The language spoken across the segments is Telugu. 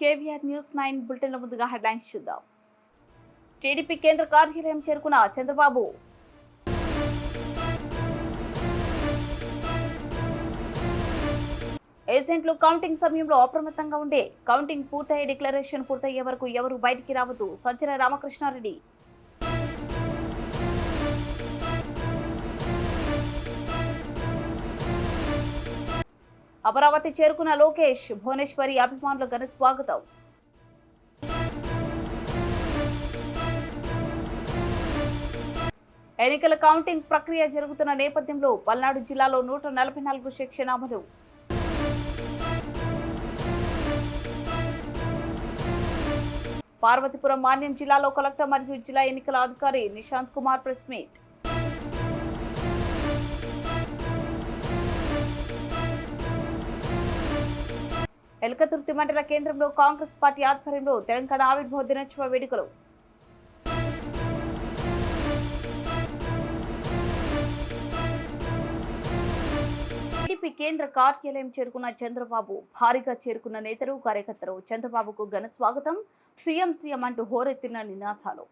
కేవీఆర్ న్యూస్ 9 బులెటిన్ల ముందుగా హెడ్లైన్స్ చూద్దాం. టీడీపీ కేంద్ర కార్యాలయం చేరుకున్న చంద్రబాబు. ఏజెంట్లు కౌంటింగ్ సమయంలో అప్రమత్తంగా ఉండే కౌంటింగ్ పూర్తయ్యే డిక్లరేషన్ పూర్తయ్యే వరకు ఎవరు బయటికి రావద్దు సజ్జల రామకృష్ణారెడ్డి. అమరావతి చేరుకున్న లోకేష్, భువనేశ్వరి అభిమానుల ఘన స్వాగతం. ఎన్నికల కౌంటింగ్ ప్రక్రియ జరుగుతున్న నేపథ్యంలో పల్నాడు జిల్లాలో 144 సెక్షన్ అమలు. పార్వతీపురం మాన్యం జిల్లాలో కలెక్టర్ మరియు జిల్లా ఎన్నికల అధికారి నిశాంత్ కుమార్ ప్రెస్ మీట్. ఎలకతుర్తి మండల కేంద్రంలో కాంగ్రెస్ పార్టీ ఆధ్వర్యంలో తెలంగాణ ఆవిర్భావ దినోత్సవ వేడుకలు. టీడీపీ కేంద్ర కార్యాలయం చేరుకున్న చంద్రబాబు. భారీగా చేరుకున్న నేతలు, కార్యకర్తలు చంద్రబాబుకు ఘన స్వాగతం. సీఎం సీఎం అంటూ హోరెత్తిన నినాదాలు.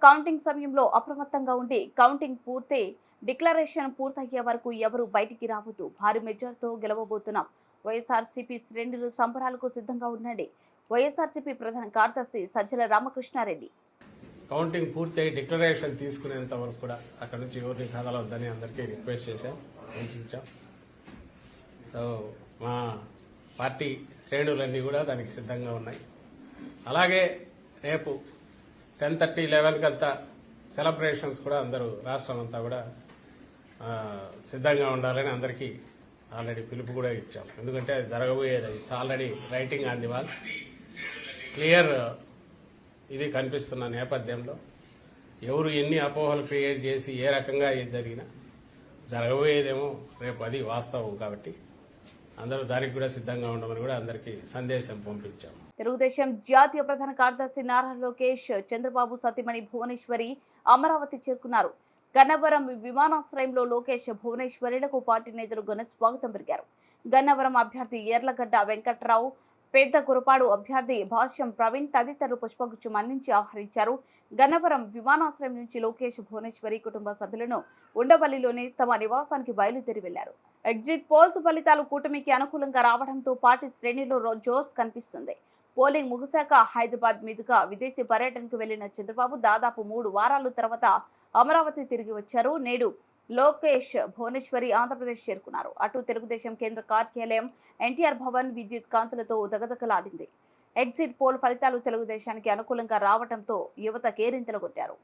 కౌంటింగ్ సమయంలో అప్రమత్తంగా ఉండి కౌంటింగ్ డిక్లరేషన్ పూర్తయ్యే వరకు ఎవరు బయటికి రావద్దు. భారీ మెజార్టీతో గెలవబోతున్నాం. వైఎస్ఆర్సీపీ శ్రేణులు సంబరాలకు సిద్ధంగా ఉండండి. వైఎస్ఆర్సీపీ ప్రధాన కార్యదర్శి సజ్జల రామకృష్ణారెడ్డి. కౌంటింగ్ పూర్తయి డిక్లరేషన్ తీసుకునేంత వరకు కూడా అక్కడ నుంచి ఎవరిని కదలవద్దని అందరికీ రిక్వెస్ట్ చేశాం, సూచించాం. సో మా పార్టీ శ్రేణులన్నీ కూడా దానికి సిద్ధంగా ఉన్నాయి. అలాగే రేపు 10:30, 11 అంతా సెలబ్రేషన్స్ కూడా అందరూ రాష్ట్రం అంతా కూడా సిద్ధంగా ఉండాలని అందరికీ ఆల్రెడీ పిలుపు కూడా ఇచ్చాం. ఎందుకంటే అది జరగబోయేది, it's already writing on the wall. Clear ఇది కనిపిస్తున్న నేపథ్యంలో ఎవరు ఎన్ని అపోహలు క్రియేట్ చేసి ఏ రకంగా ఏది జరిగినా జరగబోయేదేమో రేపు అది వాస్తవం. కాబట్టి అందరూ దానికి కూడా సిద్ధంగా ఉండమని కూడా అందరికీ సందేశం పంపించాం. తెలుగుదేశం జాతీయ ప్రధాన కార్యదర్శి నారా లోకేష్, చంద్రబాబు సతీమణి భువనేశ్వరి అమరావతి చేరుకున్నారు. గన్నవరం విమానాశ్రయంలో లోకేష్, భువనేశ్వరిలకు పార్టీ నేతలు ఘన స్వాగతం పలికారు. గన్నవరం అభ్యర్థి ఎర్లగడ్డ వెంకట్రావు, పెద్ద కురపాడు అభ్యర్థి భాష్యం ప్రవీణ్ తదితరులు పుష్పగుచ్చం అందించి ఆహ్వానించారు. గన్నవరం విమానాశ్రయం నుంచి లోకేష్, భువనేశ్వరి కుటుంబ సభ్యులను ఉండవల్లిలోని తమ నివాసానికి బయలుదేరి వెళ్లారు. ఎగ్జిట్ పోల్స్ ఫలితాలు కూటమికి అనుకూలంగా రావడంతో పార్టీ శ్రేణిలో జోష్ కనిపిస్తుంది. పోలింగ్ ముగిశాక హైదరాబాద్ మీదుగా విదేశీ పర్యటనకు వెళ్లిన చంద్రబాబు దాదాపు 3 వారాల తర్వాత అమరావతి తిరిగి వచ్చారు. నేడు లోకేష్, భువనేశ్వరి ఆంధ్రప్రదేశ్ చేరుకున్నారు. అటు తెలుగుదేశం కేంద్ర కార్యాలయం, ఎన్టీఆర్ భవన్ విద్యుత్ కాంతులతో దగదగలాడింది. ఎగ్జిట్ పోల్ ఫలితాలు తెలుగుదేశానికి అనుకూలంగా రావడంతో యువత కేరింతలు కొట్టారు.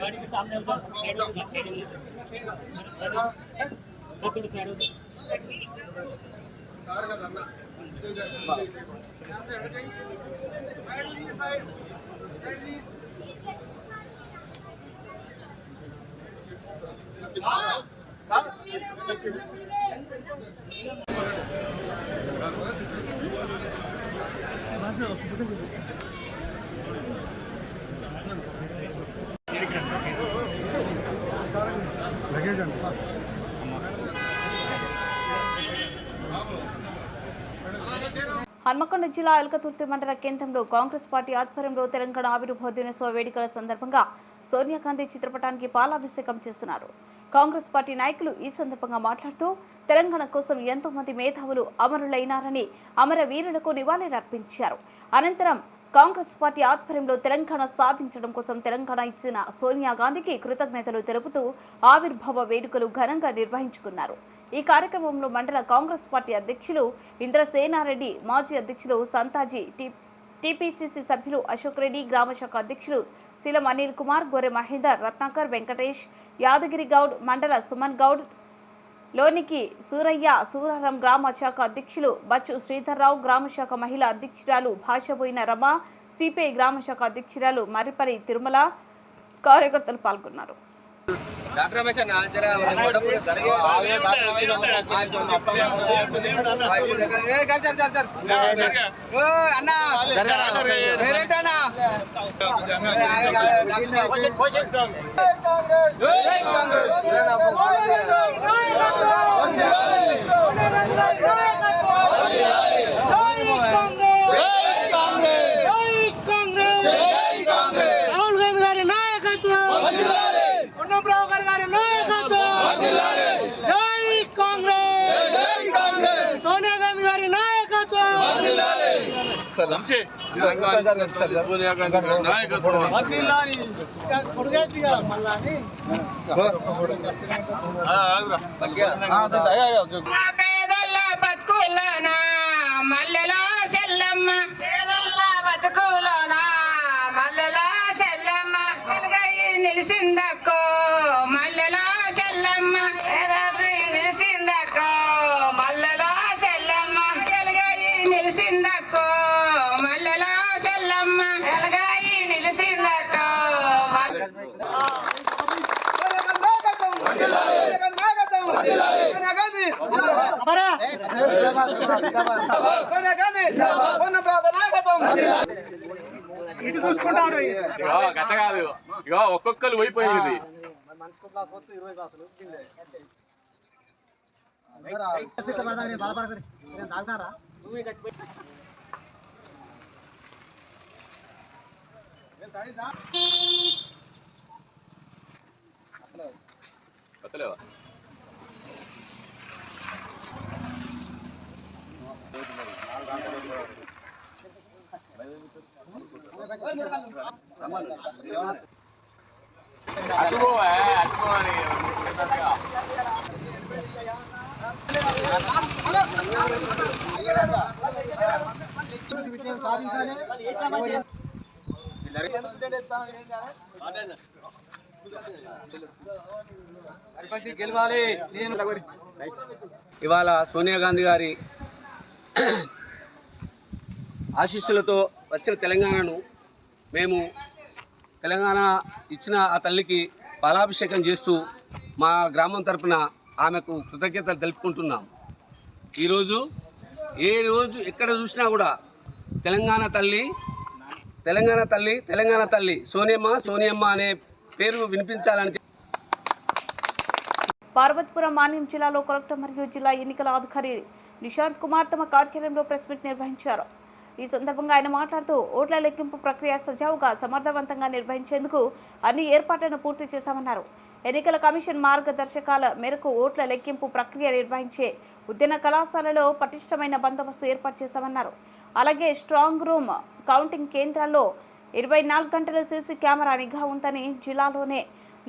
गाड़ी के सामने साइड थोड़ी साइड హన్మకొండ జిల్లా ఎల్కతుర్తి మండల కేంద్రంలో కాంగ్రెస్ పార్టీ ఆధ్వర్యంలో తెలంగాణ ఆవిర్భావ దినోత్సవ వేడుకల సందర్భంగా సోనియా గాంధీ చిత్రపటానికి పాలాభిషేకం చేస్తున్నారు. కాంగ్రెస్ పార్టీ నాయకులు ఈ సందర్భంగా మాట్లాడుతూ తెలంగాణ కోసం ఎంతో మంది మేధావులు అమరులైనారని, అమరవీరులకు నివాళులర్పించారు. అనంతరం కాంగ్రెస్ పార్టీ ఆధ్వర్యంలో తెలంగాణ సాధించడం కోసం తెలంగాణ ఇచ్చిన సోనియా గాంధీకి కృతజ్ఞతలు తెలుపుతూ ఆవిర్భావ వేడుకలు ఘనంగా నిర్వహించుకున్నారు. ఈ కార్యక్రమంలో మండల కాంగ్రెస్ పార్టీ అధ్యక్షులు ఇంద్రసేనారెడ్డి, మాజీ అధ్యక్షులు సంతాజీ, టీపీసీసీ సభ్యులు అశోక్ రెడ్డి, గ్రామ శాఖ అధ్యక్షులు శీలం అనిల్ కుమార్, గొర్రె మహేందర్, రత్నాకర్, వెంకటేష్, యాదగిరి గౌడ్, మండల సుమన్ గౌడ్, లోనికి సూరయ్య, సూరారం గ్రామ శాఖ అధ్యక్షులు బచ్చు శ్రీధర్రావు, గ్రామ శాఖ మహిళా అధ్యక్షురాలు భాషబోయిన రమ, సిపిఐ గ్రామ శాఖ అధ్యక్షురాలు మర్రిపల్లి తిరుమల కార్యకర్తలు పాల్గొన్నారు. డాక్టర్ రమేష్ అన్న జర పేదల బతుకులన మల్లెల సెల్లమ్మ, పేదల బతుకులన మల్లెల సెల్లమ్మ వెలుగై నిలిసిందక్కో, మల్లెల సెల్లమ్మ నిలిసిందక్కో, మల్లెల సెల్లమ్మ వెలుగై నిలిసిందక్కో, మల్లెల సెల్లమ్మ వెలుగై నిలిసిందక్కో. గత కాదు ఇక ఒక్కొక్కరు పోయిపోయింది. కొత్తలేవా ఇవాళ సోనియా గాంధీ గారి ఆశీస్సులతో వచ్చిన తెలంగాణను మేము తెలంగాణ ఇచ్చిన ఆ తల్లికి పాలాభిషేకం చేస్తూ మా గ్రామం తరపున ఆమెకు కృతజ్ఞతలు తెలుపుకుంటున్నాం. ఈరోజు ఎక్కడ చూసినా కూడా తెలంగాణ తల్లి సోనియమ్మ అనే పేరు వినిపించాలని. పార్వతీపురం మాన్యం జిల్లాలో కలెక్టర్ మరియు జిల్లా ఎన్నికల అధికారి నిశాంత్ కుమార్ తమ కార్యాలయంలో ప్రెస్ మీట్ నిర్వహించారు. ఈ సందర్భంగా ఆయన మాట్లాడుతూ ఓట్ల లెక్కింపు ప్రక్రియ సజావుగా సమర్థవంతంగా నిర్వహించేందుకు అన్ని ఏర్పాట్లను పూర్తి చేశామన్నారు. ఎన్నికల కమిషన్ మార్గదర్శకాల మేరకు ఓట్ల లెక్కింపు ప్రక్రియ నిర్వహించే ఉద్యాన కళాశాలలో పటిష్టమైన బందోబస్తు ఏర్పాటు చేశామన్నారు. అలాగే స్ట్రాంగ్ రూమ్, కౌంటింగ్ కేంద్రాల్లో 24 గంటల సీసీ కెమెరా నిఘా ఉందని, జిల్లాలోనే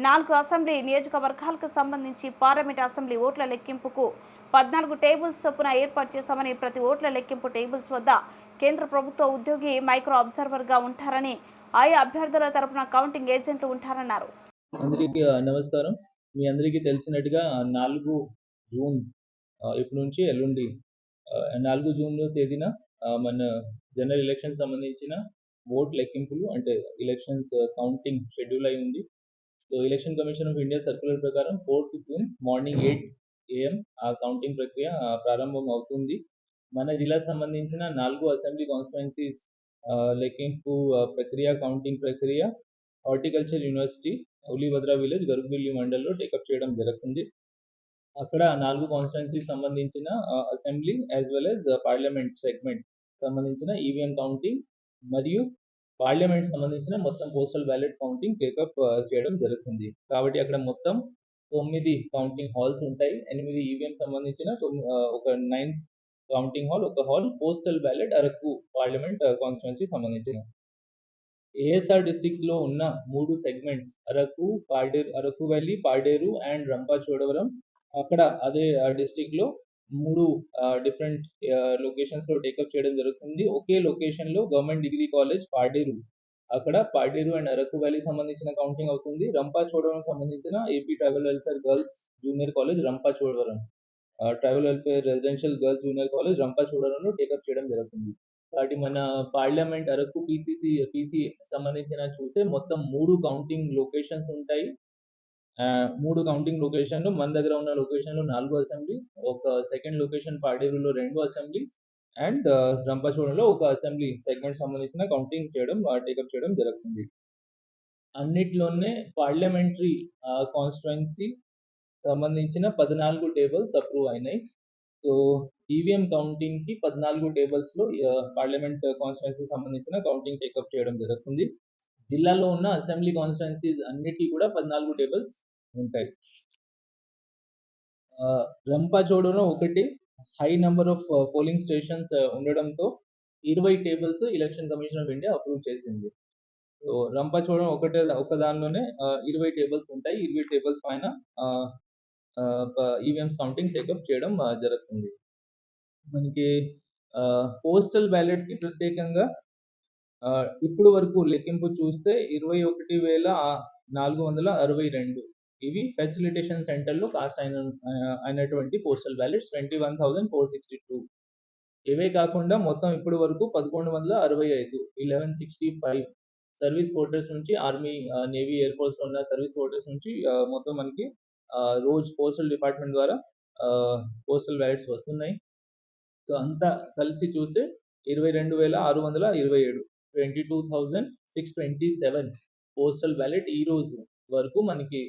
4 అసెంబ్లీ నియోజకవర్గాలకు సంబంధించి పార్లమెంట్ అసెంబ్లీ ఓట్ల లెక్కింపుకు 14 టేబుల్స్ చొప్పున ఏర్పాటు చేశామని, ప్రతి ఓట్ల లెక్కింపు టేబుల్స్ వద్ద కేంద్ర ప్రభుత్వ ఉద్యోగి మైక్రో అబ్జర్వర్గా ఉంటారని, ఆయా అభ్యర్థుల తరపున కౌంటింగ్ ఏజెంట్లు ఉంటారన్నారు. అందరికీ నమస్కారం. మీ అందరికీ తెలిసినట్టుగా 4 జూన్ ఇప్పటి నుంచి ఎల్లుండి 4 జూన్ తేదీన మన జనరల్ ఎలక్షన్ సంబంధించిన ఓట్ లెక్కింపులు అంటే ఎలక్షన్స్ కౌంటింగ్ షెడ్యూల్ అయి ఉంది. So election commission of India circular ప్రకారం 4th జూన్ మార్నింగ్ 8 AM ఆ కౌంటింగ్ ప్రక్రియ ప్రారంభం అవుతుంది. మన జిల్లాకు సంబంధించిన 4 అసెంబ్లీ కాన్స్టిట్యుయెన్సీస్ లెక్కింపు ప్రక్రియ, కౌంటింగ్ ప్రక్రియ హార్టికల్చర్ యూనివర్సిటీ ఉలిభద్ర విలేజ్ గరుగుబిల్లి మండల్లో టేకప్ చేయడం జరుగుతుంది. అక్కడ 4 కాన్స్టిట్యుయెన్సీస్ సంబంధించిన assembly as well as parliament segment సంబంధించిన ఈవీఎం కౌంటింగ్ మరియు పార్లమెంట్ సంబంధించిన మొత్తం పోస్టల్ బ్యాలెట్ కౌంటింగ్ టేకప్ చేయడం జరుగుతుంది. కాబట్టి అక్కడ మొత్తం 9 కౌంటింగ్ హాల్స్ ఉంటాయి. 8 ఈవీఎం సంబంధించిన ఒక 9 కౌంటింగ్ హాల్, ఒక hall postal ballot Araku parliament constituency సంబంధించిన. ఏఎస్ఆర్ డిస్ట్రిక్ట్ లో ఉన్న 3 segments Araku valley, Paderu and Rampachodavaram. అక్కడ అదే డిస్ట్రిక్ట్ లో 3 డిఫరెంట్ లొకేషన్స్ లో టేకప్ చేయడం జరుగుతుంది. ఒకే లొకేషన్ లో గవర్నమెంట్ డిగ్రీ కాలేజ్ పాడేరు, అక్కడ పాడేరు అండ్ అరకు వ్యాలీ సంబంధించిన కౌంటింగ్ అవుతుంది. రంపచోడవరం సంబంధించిన AP tribal welfare girls junior college Rampachodavaram, tribal welfare residential girls junior college రంపచోడవరంలో టేకప్ చేయడం జరుగుతుంది. కాబట్టి మన పార్లమెంట్ అరకు పీసీ సంబంధించిన చూస్తే మొత్తం 3 కౌంటింగ్ లొకేషన్స్ ఉంటాయి. 3 కౌంటింగ్ లొకేషన్లు మన దగ్గర ఉన్న లొకేషన్లో 4 అసెంబ్లీస్, ఒక సెకండ్ లొకేషన్ పాడేరులో 2 అసెంబ్లీస్ అండ్ రంపచోడవరంలో ఒక అసెంబ్లీ సెగ్మెంట్ సంబంధించిన కౌంటింగ్ టేకప్ చేయడం జరుగుతుంది. అన్నిట్లోనే పార్లమెంటరీ కాన్స్టిట్యుయెన్సీ సంబంధించిన 14 టేబుల్స్ అప్రూవ్ అయినాయి. సో ఈవీఎం కౌంటింగ్ కి 14 టేబుల్స్ లో పార్లమెంట్ కాన్స్టిట్యుయెన్సీ సంబంధించిన కౌంటింగ్ టేకప్ చేయడం జరుగుతుంది. జిల్లాలో ఉన్న అసెంబ్లీ కాన్స్టిట్యుయెన్సీస్ అన్నిటికీ కూడా 14 టేబుల్స్ ఉంటాయి. రంపచోడవరం ఒకటి high number of polling stations ఉండడంతో 20 tables election commission of India approve చేసింది. సో రంపచోడవరం ఒక దానిలోనే 20 టేబుల్స్ ఉంటాయి. 20 టేబుల్స్ పైన ఈవీఎంస్ కౌంటింగ్ టేకప్ చేయడం జరుగుతుంది. మనకి పోస్టల్ బ్యాలెట్ కి ప్రత్యేకంగా ఇప్పుడు వరకు లెక్కింపు చూస్తే 21,462 ఇవి ఫెసిలిటేషన్ సెంటర్లో కాస్ట్ అయినటువంటి పోస్టల్ బ్యాలెట్స్ 21,462. ఇవే కాకుండా మొత్తం ఇప్పుడు వరకు 1,165 1165 సర్వీస్ క్వార్టర్స్ నుంచి ఆర్మీ, నేవీ, ఎయిర్ ఫోర్స్ లో ఉన్న సర్వీస్ క్వార్టర్స్ నుంచి మొత్తం మనకి రోజు పోస్టల్ డిపార్ట్మెంట్ ద్వారా పోస్టల్ బ్యాలెట్స్ వస్తున్నాయి. సో అంతా కలిసి చూస్తే 22,627 22,627 పోస్టల్ బ్యాలెట్ ఈ రోజు వరకు మనకి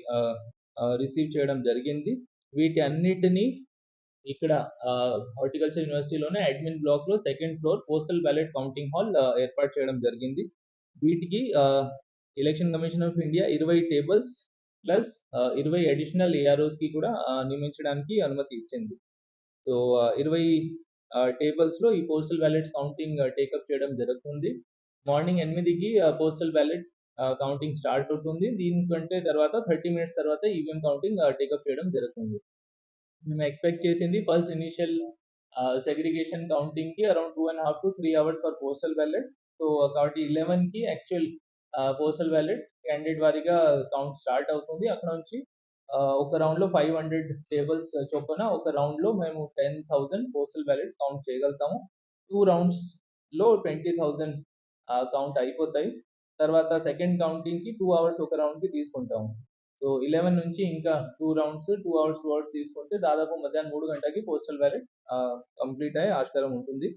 రిసీవ్ చేయడం జరిగింది. వీటి అన్నిటినీ ఇక్కడ హార్టికల్చర్ యూనివర్సిటీలోనే అడ్మిన్ బ్లాక్ లో second floor postal ballot counting hall ఏర్పాటు చేయడం జరిగింది. వీటికి election commission of India 20 tables plus 20 additional AROs కి కూడా నియమించడానికి అనుమతి ఇచ్చింది. సో 20 టేబుల్స్ లో ఈ పోస్టల్ బ్యాలెట్స్ కౌంటింగ్ టేకప్ చేయడం జరుగుతుంది. మార్నింగ్ 8కి పోస్టల్ బ్యాలెట్ కౌంటింగ్ స్టార్ట్ అవుతుంది. దీనికంటే తర్వాత 30 మినిట్స్ తర్వాత ఈవీఎం కౌంటింగ్ టేకప్ చేయడం జరుగుతుంది. మేము ఎక్స్పెక్ట్ చేసింది ఫస్ట్ ఇనిషియల్ సెగ్రిగేషన్ కౌంటింగ్ కి around 2.5 to 3 hours for postal ballot. So కాబట్టి 11కి యాక్చువల్ పోస్టల్ బ్యాలెట్ క్యాండిడేట్ వారీగా కౌంట్ స్టార్ట్ అవుతుంది. అక్కడ నుంచి ఒక రౌండ్ లో 500 టేబుల్స్ చొప్పున ఒక రౌండ్ లో మేము 10,000 పోస్టల్ బ్యాలెట్స్ కౌంట్ చేయగలుగుతాము. 2 rounds లో 20,000 కౌంట్ అయిపోతాయి. తర్వాత సెకండ్ కౌంటింగ్ కి 2 hours ఒక రౌండ్ కి తీసుకుంటాము. సో 11 నుంచి ఇంకా 2 rounds 2 hours తీసుకుంటే దాదాపు మధ్యాహ్నం 3 గంటలకి పోస్టల్ బ్యాలెట్ కంప్లీట్ అయ్యే ఆస్కారం ఉంటుంది.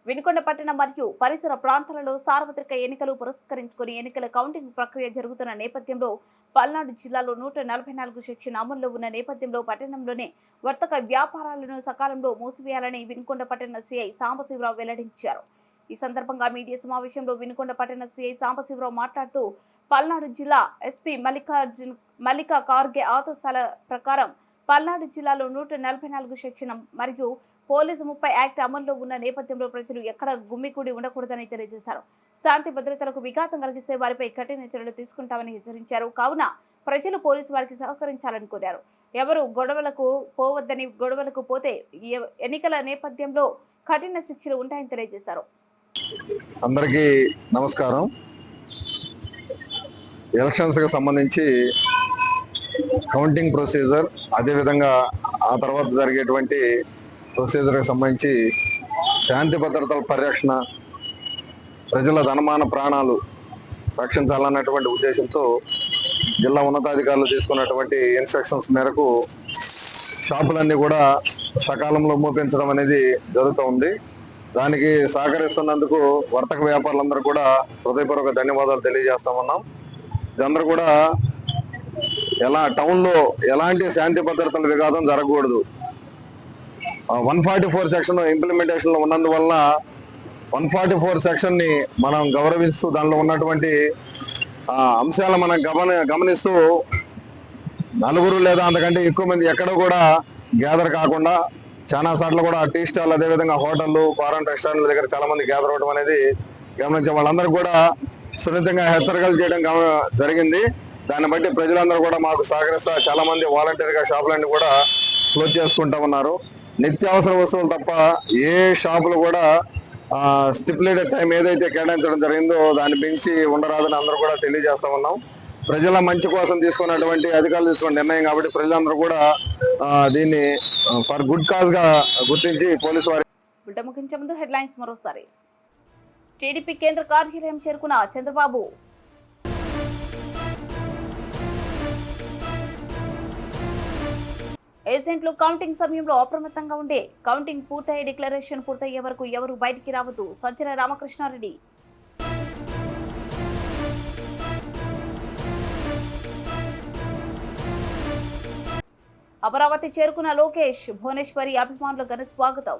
వినుకొండ పట్టణ మరియు పరిసర ప్రాంతాలలో సార్వత్రిక ఎన్నికలు పురస్కరించుకుని ఎన్నికల కౌంటింగ్ ప్రక్రియ జరుగుతున్న నేపథ్యంలో పల్నాడు జిల్లాలో 144 సెక్షన్ అమల్లో ఉన్న నేపథ్యంలో పట్టణంలోనే వర్తక వ్యాపారాలను సకాలంలో మూసివేయాలని వినుకొండ పట్టణ సిఐ సాంబశివరావు వెల్లడించారు. ఈ సందర్భంగా మీడియా సమావేశంలో వినుకొండ పట్టణ సిఐ సాంబశివరావు మాట్లాడుతూ పల్నాడు జిల్లా ఎస్పీ మల్లికా కార్గే ఆదేశాల ప్రకారం పల్నాడు జిల్లాలో 144 సెక్షన్ మరియు పోలీసు 30 యాక్ట్ అమల్లో ఉన్న నేపథ్యంలో ప్రజలు ఎక్కడ గుమ్మికూడి ఉండకూడదని తెలియజేశారు. శాంతి భద్రతలకు విఘాతం కలిగిస్తే వారిపై కఠిన చర్యలు తీసుకుంటామని హెచ్చరించారు. కావున ప్రజలు పోలీసు వారికి సహకరించాలని కోరారు. ఎవరు గొడవలకు పోవద్దని, గొడవలకు పోతే ఎన్నికల నేపథ్యంలో కఠిన శిక్షలు ఉంటాయని తెలియజేశారు. అందరికీ నమస్కారం. ఎలక్షన్స్కి సంబంధించి కౌంటింగ్ ప్రొసీజర్, అదేవిధంగా ఆ తర్వాత జరిగేటువంటి ప్రొసీజర్కి సంబంధించి శాంతి భద్రతల పరిరక్షణ, ప్రజల ధనమాన ప్రాణాలు రక్షించాలన్నటువంటి ఉద్దేశంతో జిల్లా ఉన్నతాధికారులు తీసుకున్నటువంటి ఇన్స్ట్రక్షన్స్ మేరకు షాపులన్నీ కూడా సకాలంలో మూపించడం అనేది జరుగుతూ ఉంది. దానికి సహకరిస్తున్నందుకు వర్తక వ్యాపారులందరూ కూడా హృదయపూర్వక ధన్యవాదాలు తెలియజేస్తా ఉన్నాం. ఇదందరూ కూడా టౌన్లో ఎలాంటి శాంతి భద్రతల విఘాతం జరగకూడదు. 144 సెక్షన్ ఇంప్లిమెంటేషన్ లో ఉన్నందువల్ల 144 సెక్షన్ ని మనం గౌరవిస్తూ దానిలో ఉన్నటువంటి అంశాలను మనం గమనిస్తూ నలుగురు లేదా అంతకంటే ఎక్కువ మంది ఎక్కడ కూడా గ్యాదర్ కాకుండా చాలా సార్లు కూడా టీ స్టాల్ అదేవిధంగా హోటళ్ళు ఫారెన్ రెస్టారెంట్ల దగ్గర చాలా మంది గ్యాదర్ అవడం అనేది గమనించే వాళ్ళందరూ కూడా సున్నితంగా హెచ్చరికలు చేయడం జరిగింది. దాన్ని బట్టి ప్రజలందరూ కూడా మాకు సహకరిస్తా చాలా మంది వాలంటీర్గా షాపులన్నీ కూడా క్లోజ్ చేసుకుంటా ఉన్నారు. నిత్యావసర వస్తువులు తప్ప ఏ షాపులు కూడా స్టిపులేటెడ్ టైం ఏదైతే కేటాయించడం జరిగిందో దాన్ని మించి ఉండరాదని అందరూ కూడా తెలియజేస్తా ఉన్నాం. ప్రజల మంచి కోసం తీసుకున్నటువంటి అధికారులు తీసుకున్న నిర్ణయం కాబట్టి ప్రజలందరూ కూడా దీన్ని ఫర్ గుడ్ కాజ్ గా గుర్తించి పోలీసు వారి ముగించే ముందు హెడ్లైన్స్ మరోసారి. టీడీపీ కేంద్ర కార్యాలయం చేరుకున్న చంద్రబాబు. ఏజెంట్లు కౌంటింగ్ సమయంలో అప్రమత్తంగా ఉండే కౌంటింగ్ పూర్తయ్యే డిక్లరేషన్ పూర్తయ్యే వరకు ఎవరు బయటికి రావద్దు సజ్జల రామకృష్ణారెడ్డి. అమరావతి చేరుకున్న లోకేష్, భువనేశ్వరి అభిమానుల ఘన స్వాగతం.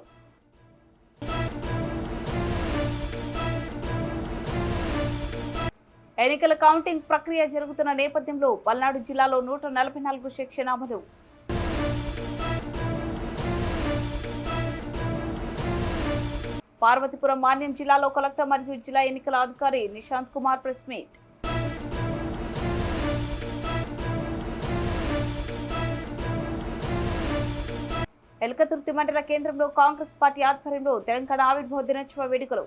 ఎన్నికల కౌంటింగ్ ప్రక్రియ జరుగుతున్న నేపథ్యంలో పల్నాడు జిల్లాలో 144 సెక్షన్ అమలు. పార్వతీపురం మాన్యం జిల్లాలో కలెక్టర్ మరియు జిల్లా ఎన్నికల అధికారి నిశాంత్ కుమార్ ప్రెస్ మీట్. ఎల్కతుర్తి మండల కేంద్రంలో కాంగ్రెస్ పార్టీ ఆధ్వర్యంలో తెలంగాణ ఆవిర్భావ దినోత్సవ వేడుకలు.